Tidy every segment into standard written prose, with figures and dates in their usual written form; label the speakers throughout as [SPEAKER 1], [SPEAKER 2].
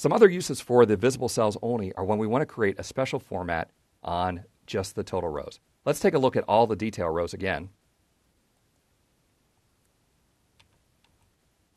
[SPEAKER 1] Some other uses for the visible cells only are when we want to create a special format on just the total rows. Let's take a look at all the detail rows again.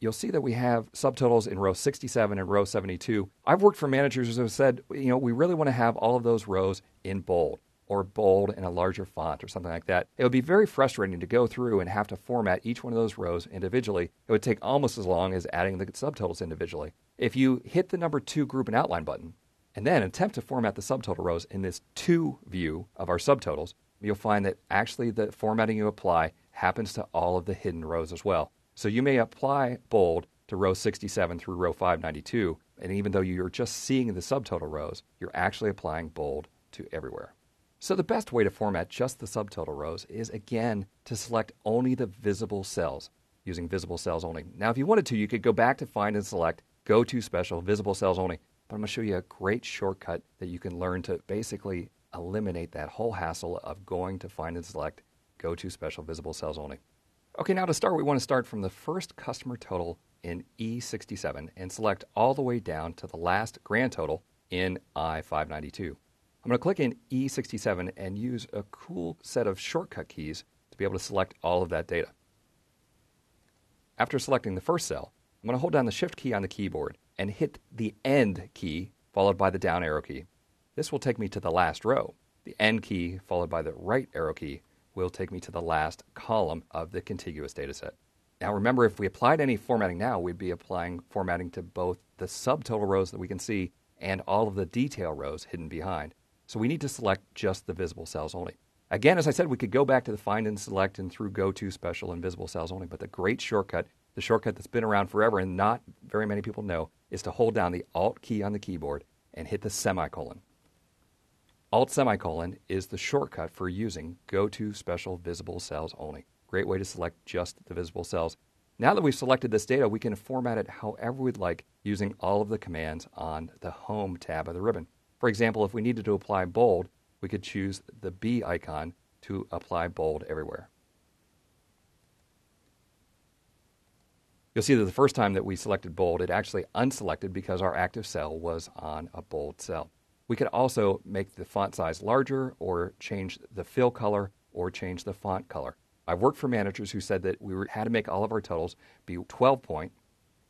[SPEAKER 1] You'll see that we have subtotals in row 67 and row 72. I've worked for managers who have said, we really want to have all of those rows in bold or bold in a larger font or something like that. It would be very frustrating to go through and have to format each one of those rows individually. It would take almost as long as adding the subtotals individually. If you hit the number 2 group and outline button and then attempt to format the subtotal rows in this 2 view of our subtotals, you'll find that actually the formatting you apply happens to all of the hidden rows as well. So you may apply bold to row 67 through row 592, and even though you're just seeing the subtotal rows, you're actually applying bold to everywhere. So the best way to format just the subtotal rows is, again, to select only the visible cells, using visible cells only. Now, if you wanted to, you could go back to Find and Select, Go to Special, Visible Cells Only, but I'm going to show you a great shortcut that you can learn to basically eliminate that whole hassle of going to Find and Select, Go to Special, Visible Cells Only. Okay, now to start, we want to start from the first customer total in E67 and select all the way down to the last grand total in I592. I'm going to click in E67 and use a cool set of shortcut keys to be able to select all of that data. After selecting the first cell, I'm going to hold down the Shift key on the keyboard and hit the End key followed by the down arrow key. This will take me to the last row. The End key followed by the right arrow key will take me to the last column of the contiguous dataset. Now remember, if we applied any formatting now, we'd be applying formatting to both the subtotal rows that we can see and all of the detail rows hidden behind. So we need to select just the visible cells only. Again, as I said, we could go back to the Find and Select and through Go to Special and Visible Cells Only, but the great shortcut, the shortcut that's been around forever and not very many people know, is to hold down the Alt key on the keyboard and hit the semicolon. Alt semicolon is the shortcut for using Go to Special Visible Cells Only. Great way to select just the visible cells. Now that we've selected this data, we can format it however we'd like using all of the commands on the Home tab of the ribbon. For example, if we needed to apply bold, we could choose the B icon to apply bold everywhere. You'll see that the first time that we selected bold, it actually unselected because our active cell was on a bold cell. We could also make the font size larger or change the fill color or change the font color. I've worked for managers who said that we had to make all of our totals be 12 point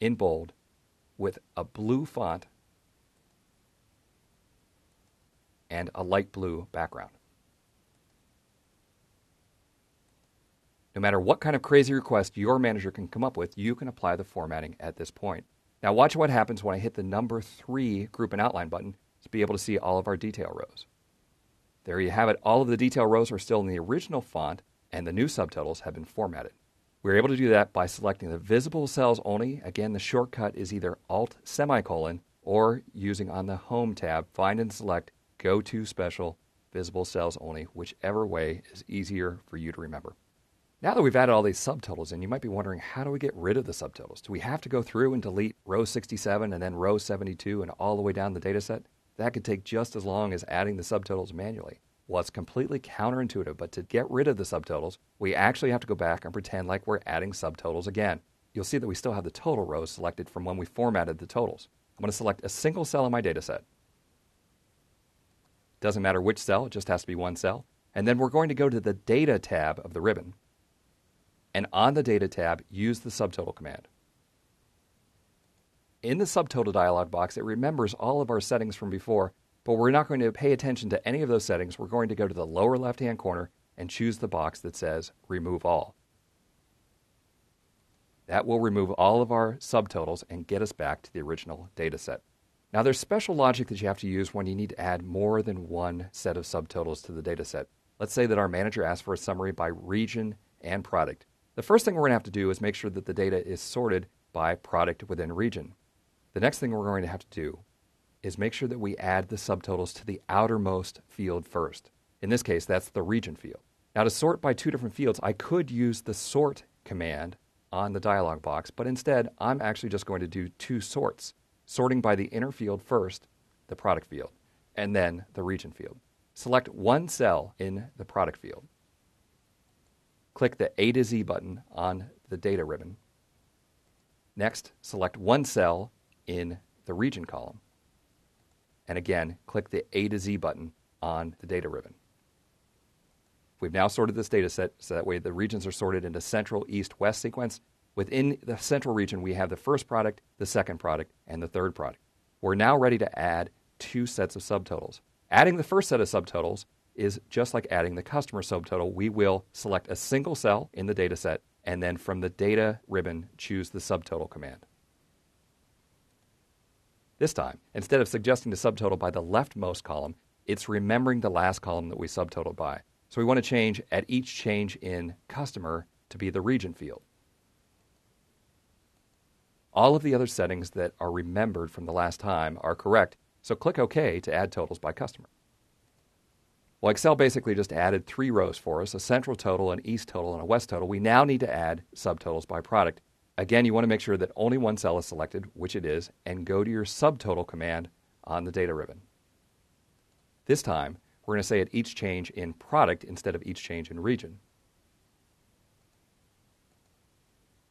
[SPEAKER 1] in bold with a blue font and a light blue background. No matter what kind of crazy request your manager can come up with, you can apply the formatting at this point. Now watch what happens when I hit the number 3 group and outline button to be able to see all of our detail rows. There you have it. All of the detail rows are still in the original font and the new subtotals have been formatted. We're able to do that by selecting the visible cells only. Again, the shortcut is either Alt semicolon or using on the Home tab, Find and Select, Go to Special, Visible Cells Only, whichever way is easier for you to remember. Now that we've added all these subtotals in, you might be wondering, how do we get rid of the subtotals? Do we have to go through and delete row 67 and then row 72 and all the way down the dataset? That could take just as long as adding the subtotals manually. Well, it's completely counterintuitive, but to get rid of the subtotals, we actually have to go back and pretend like we're adding subtotals again. You'll see that we still have the total rows selected from when we formatted the totals. I'm going to select a single cell in my dataset. Doesn't matter which cell, it just has to be one cell. And then we're going to go to the Data tab of the ribbon. And on the Data tab, use the subtotal command. In the subtotal dialog box, it remembers all of our settings from before, but we're not going to pay attention to any of those settings. We're going to go to the lower left-hand corner and choose the box that says Remove All. That will remove all of our subtotals and get us back to the original data set. Now there's special logic that you have to use when you need to add more than one set of subtotals to the data set. Let's say that our manager asks for a summary by region and product. The first thing we're going to have to do is make sure that the data is sorted by product within region. The next thing we're going to have to do is make sure that we add the subtotals to the outermost field first. In this case, that's the region field. Now to sort by two different fields, I could use the sort command on the dialog box, but instead I'm actually just going to do two sorts, sorting by the inner field first, the product field, and then the region field. Select one cell in the product field. Click the A to Z button on the data ribbon. Next, select one cell in the region column. And again, click the A to Z button on the data ribbon. We've now sorted this data set so that way the regions are sorted into central, east, west sequence. Within the central region, we have the first product, the second product, and the third product. We're now ready to add two sets of subtotals. Adding the first set of subtotals is just like adding the customer subtotal. We will select a single cell in the data set, and then from the data ribbon, choose the subtotal command. This time, instead of suggesting the subtotal by the leftmost column, it's remembering the last column that we subtotaled by. So we want to change at each change in customer to be the region field. All of the other settings that are remembered from the last time are correct, so click OK to add totals by customer. Well, Excel basically just added 3 rows for us, a central total, an east total, and a west total. We now need to add subtotals by product. Again, you want to make sure that only one cell is selected, which it is, and go to your subtotal command on the data ribbon. This time, we're going to say at each change in product instead of each change in region.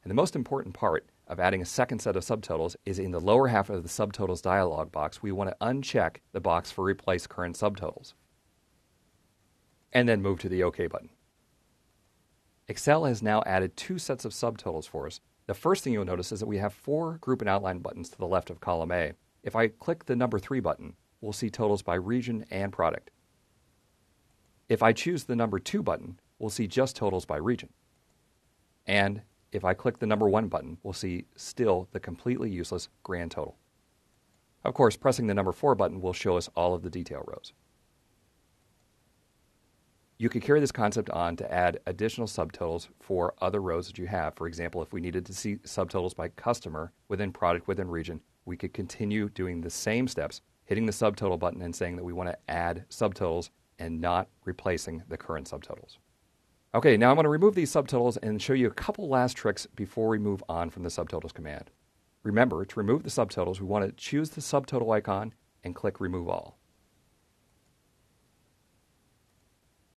[SPEAKER 1] And the most important part of adding a second set of subtotals is in the lower half of the subtotals dialog box, we want to uncheck the box for replace current subtotals. And then move to the OK button. Excel has now added 2 sets of subtotals for us. The first thing you'll notice is that we have 4 group and outline buttons to the left of column A. If I click the number 3 button, we'll see totals by region and product. If I choose the number 2 button, we'll see just totals by region. And if I click the number 1 button, we'll see still the completely useless grand total. Of course, pressing the number 4 button will show us all of the detail rows. You could carry this concept on to add additional subtotals for other rows that you have. For example, if we needed to see subtotals by customer within product within region, we could continue doing the same steps, hitting the subtotal button and saying that we want to add subtotals and not replacing the current subtotals. Okay, now I'm going to remove these subtotals and show you a couple last tricks before we move on from the subtotals command. Remember, to remove the subtotals, we want to choose the subtotal icon and click Remove All.